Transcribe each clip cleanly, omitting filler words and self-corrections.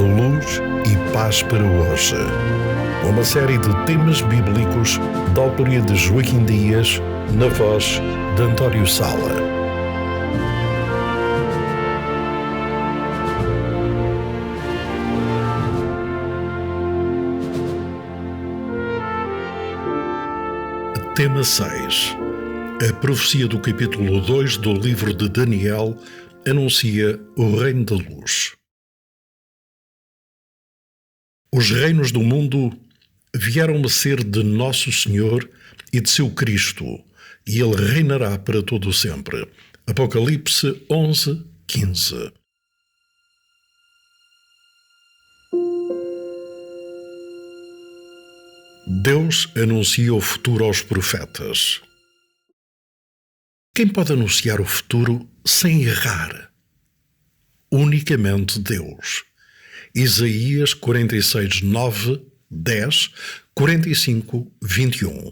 Luz e Paz para hoje. Uma série de temas bíblicos da autoria de Joaquim Dias, na voz de António Sala. Tema 6. A profecia do capítulo 2 do livro de Daniel anuncia o reino da luz. Os reinos do mundo vieram a ser de Nosso Senhor e de seu Cristo, e Ele reinará para todo o sempre. Apocalipse 11:15. Deus anuncia o futuro aos profetas. Quem pode anunciar o futuro sem errar? Unicamente Deus. Isaías 46, 9, 10, 45, 21.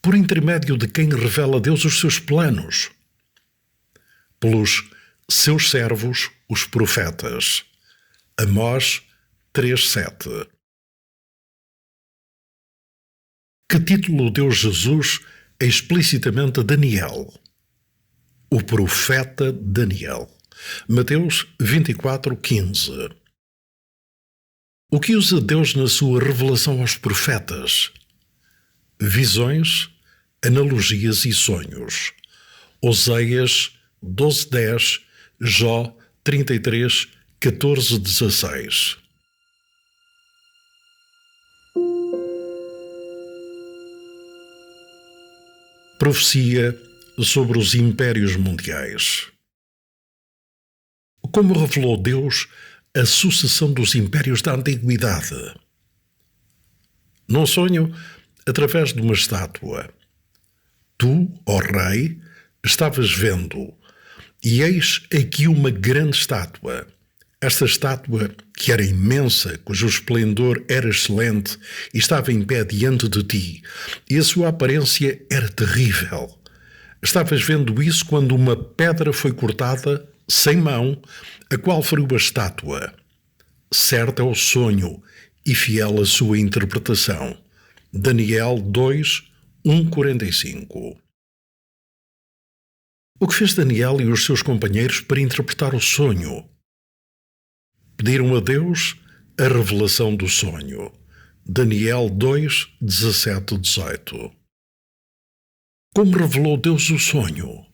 Por intermédio de quem revela Deus os seus planos? Pelos seus servos, os profetas. Amós 3, 7. Que título deu Jesus explicitamente a Daniel? O profeta Daniel. Mateus 24, 15. O que usa Deus na sua revelação aos profetas? Visões, analogias e sonhos. Oséias 12, 10, Jó 33, 14, 16. Profecia sobre os impérios mundiais. Como revelou Deus a sucessão dos impérios da antiguidade? Num sonho, através de uma estátua. Tu, ó rei, estavas vendo, e eis aqui uma grande estátua. Esta estátua, que era imensa, cujo esplendor era excelente, e estava em pé diante de ti, e a sua aparência era terrível. Estavas vendo isso quando uma pedra foi cortada, sem mão, a qual feriu a estátua. Certo é o sonho e fiel a sua interpretação. Daniel 2, 1:45. O que fez Daniel e os seus companheiros para interpretar o sonho? Pediram a Deus a revelação do sonho. Daniel 2, 17, 18. Como revelou Deus o sonho?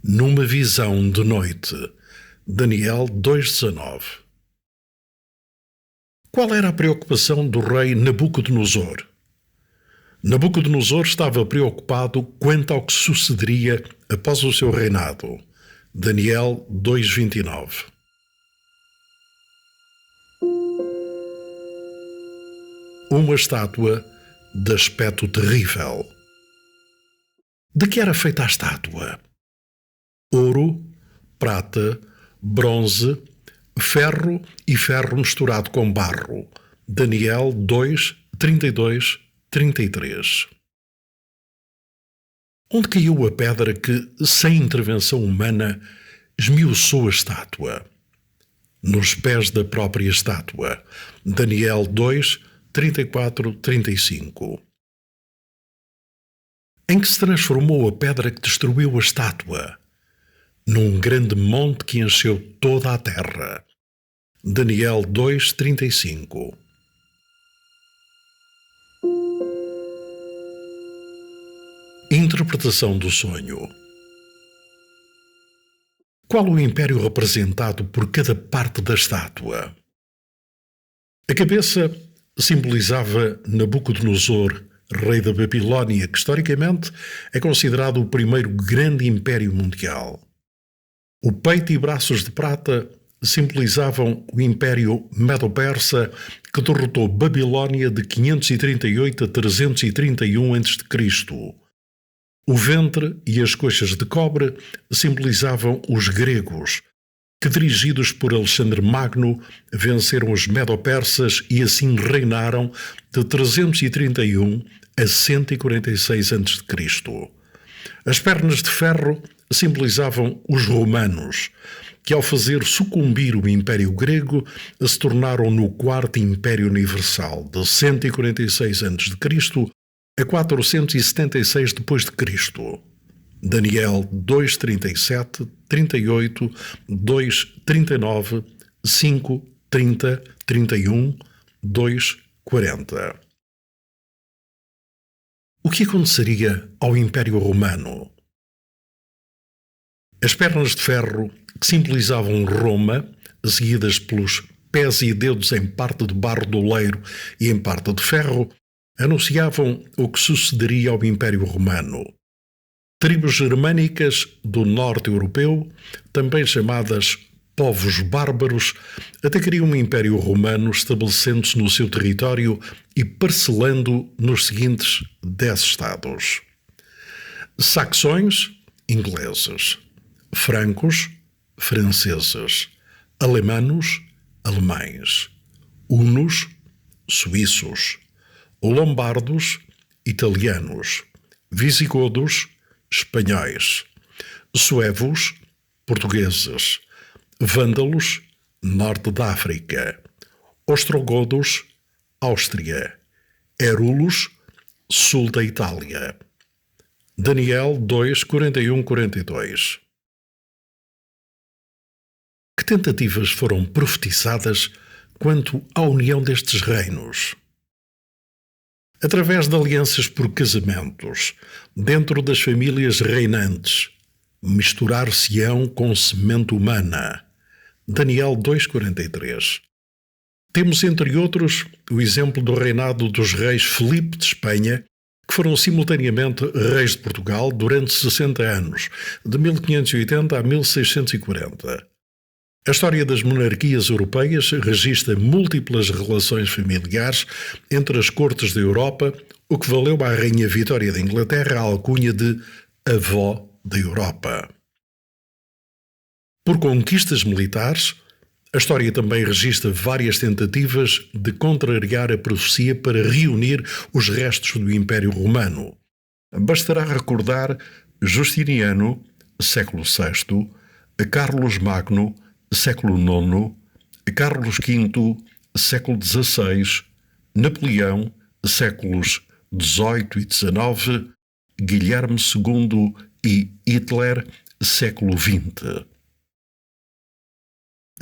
Numa visão de noite. Daniel 2:19. Qual era a preocupação do rei Nabucodonosor? Nabucodonosor estava preocupado quanto ao que sucederia após o seu reinado. Daniel 2:29. Uma estátua de aspecto terrível. De que era feita a estátua? Ouro, prata, bronze, ferro e ferro misturado com barro. Daniel 2, 32, 33. Onde caiu a pedra que, sem intervenção humana, esmiuçou a estátua? Nos pés da própria estátua. Daniel 2, 34, 35. Em que se transformou a pedra que destruiu a estátua? Num grande monte que encheu toda a terra. Daniel 2, 35. Interpretação do sonho. Qual o império representado por cada parte da estátua? A cabeça simbolizava Nabucodonosor, rei da Babilónia, que historicamente é considerado o primeiro grande império mundial. O peito e braços de prata simbolizavam o Império Medo-Persa, que derrotou Babilónia de 538 a 331 a.C. O ventre e as coxas de cobre simbolizavam os gregos, que, dirigidos por Alexandre Magno, venceram os Medo-Persas e assim reinaram de 331 a 146 a.C. As pernas de ferro simbolizavam os romanos, que ao fazer sucumbir o Império Grego, se tornaram no Quarto Império Universal, de 146 a.C. a 476 d.C. Daniel 2:37, 38, 2:39, 5, 30, 31, 2:40. O que aconteceria ao Império Romano? As pernas de ferro, que simbolizavam Roma, seguidas pelos pés e dedos em parte de barro de oleiro e em parte de ferro, anunciavam o que sucederia ao Império Romano. Tribos germânicas do norte europeu, também chamadas povos bárbaros, atacariam o Império Romano, estabelecendo-se no seu território e parcelando nos seguintes 10 estados: saxões, ingleses; francos, franceses; alemanos, alemães; hunos, suíços; lombardos, italianos; visigodos, espanhóis; suevos, portugueses; vândalos, norte da África; ostrogodos, Áustria; érulos, sul da Itália. Daniel 2, 41, 42. Que tentativas foram profetizadas quanto à união destes reinos? Através de alianças por casamentos, dentro das famílias reinantes, misturar-se-ão com semente humana. Daniel 2,43. Temos, entre outros, o exemplo do reinado dos reis Filipe de Espanha, que foram simultaneamente reis de Portugal durante 60 anos, de 1580 a 1640. A história das monarquias europeias registra múltiplas relações familiares entre as cortes da Europa, o que valeu à Rainha Vitória da Inglaterra a alcunha de avó da Europa. Por conquistas militares, a história também registra várias tentativas de contrariar a profecia para reunir os restos do Império Romano. Bastará recordar Justiniano, século VI, Carlos Magno, século IX, Carlos V, século XVI, Napoleão, séculos XVIII e XIX, Guilherme II e Hitler, século XX.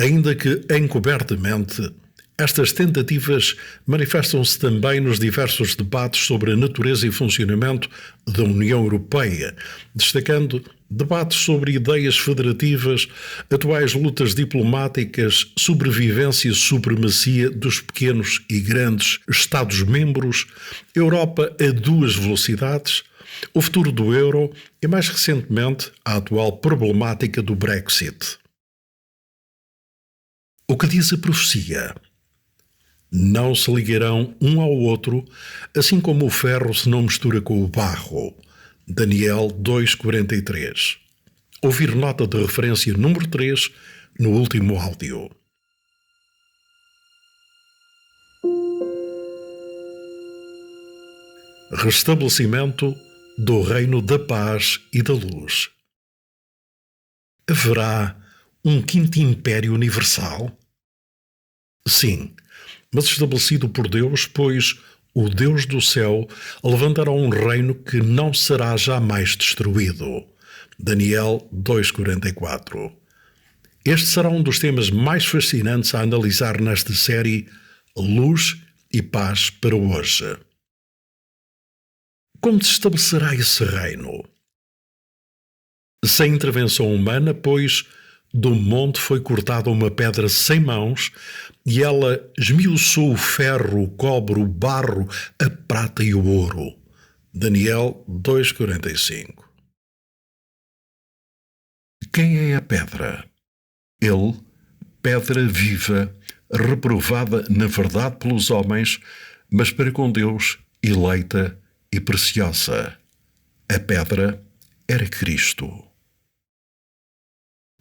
Ainda que encobertamente, estas tentativas manifestam-se também nos diversos debates sobre a natureza e funcionamento da União Europeia, destacando debates sobre ideias federativas, atuais lutas diplomáticas, sobrevivência e supremacia dos pequenos e grandes Estados-membros, Europa a duas velocidades, o futuro do euro e, mais recentemente, a atual problemática do Brexit. O que diz a profecia? Não se ligarão um ao outro, assim como o ferro se não mistura com o barro. Daniel 2,43. Ouvir nota de referência número 3 no último áudio. Restabelecimento do reino da paz e da luz. Haverá um quinto império universal? Sim, mas estabelecido por Deus, pois o Deus do céu levantará um reino que não será jamais destruído. Daniel 2,44. Este será um dos temas mais fascinantes a analisar nesta série Luz e Paz para hoje. Como se estabelecerá esse reino? Sem intervenção humana, pois do monte foi cortada uma pedra sem mãos e ela esmiuçou o ferro, o cobre, o barro, a prata e o ouro. Daniel 2,45. Quem é a pedra? Ele, pedra viva, reprovada na verdade pelos homens, mas para com Deus eleita e preciosa. A pedra era Cristo.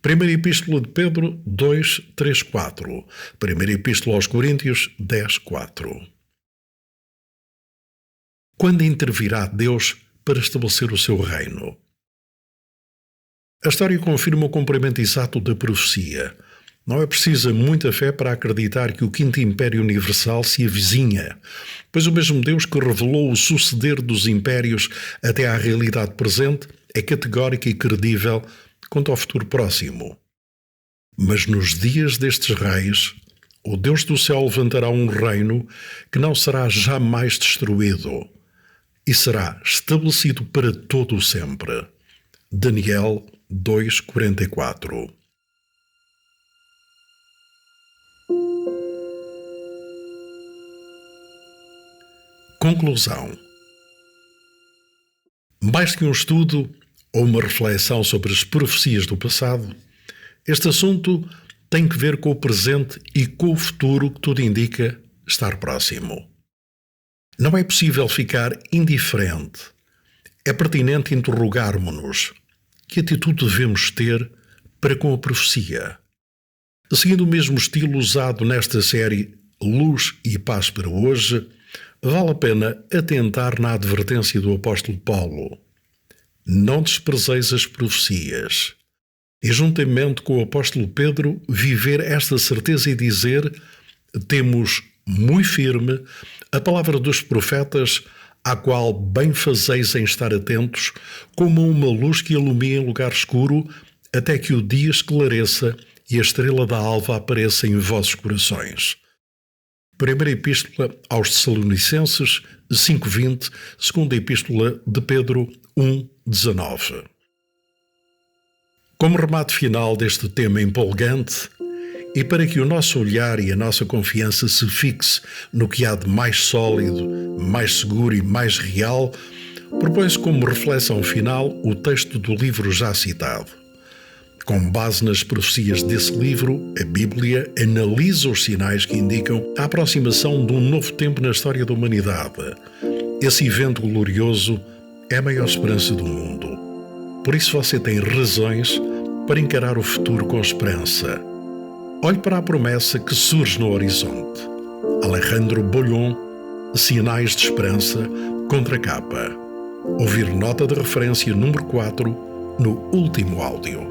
Primeira Epístola de Pedro 2, 3, 4. Primeira Epístola aos Coríntios 10, 4. Quando intervirá Deus para estabelecer o seu reino? A história confirma o cumprimento exato da profecia. Não é precisa muita fé para acreditar que o Quinto Império Universal se avizinha, pois o mesmo Deus que revelou o suceder dos impérios até à realidade presente é categórico e credível quanto ao futuro próximo. Mas nos dias destes reis, o Deus do céu levantará um reino que não será jamais destruído e será estabelecido para todo o sempre. Daniel 2:44. Conclusão. Mais que um estudo ou uma reflexão sobre as profecias do passado, este assunto tem que ver com o presente e com o futuro que tudo indica estar próximo. Não é possível ficar indiferente. É pertinente interrogarmos-nos que atitude devemos ter para com a profecia. Seguindo o mesmo estilo usado nesta série Luz e Paz para hoje, vale a pena atentar na advertência do apóstolo Paulo. Não desprezeis as profecias. E juntamente com o apóstolo Pedro, viver esta certeza e dizer: temos muito firme a palavra dos profetas, à qual bem fazeis em estar atentos, como uma luz que ilumina em lugar escuro, até que o dia esclareça e a estrela da alva apareça em vossos corações. Primeira Epístola aos Tessalonicenses 5:20, segunda Epístola de Pedro 1:19. Como remate final deste tema empolgante, e para que o nosso olhar e a nossa confiança se fixe no que há de mais sólido, mais seguro e mais real, propõe-se como reflexão final o texto do livro já citado. Com base nas profecias desse livro, a Bíblia analisa os sinais que indicam a aproximação de um novo tempo na história da humanidade. Esse evento glorioso é a maior esperança do mundo. Por isso você tem razões para encarar o futuro com esperança. Olhe para a promessa que surge no horizonte. Alejandro Bollon, Sinais de Esperança, Contracapa. Ouvir nota de referência número 4 no último áudio.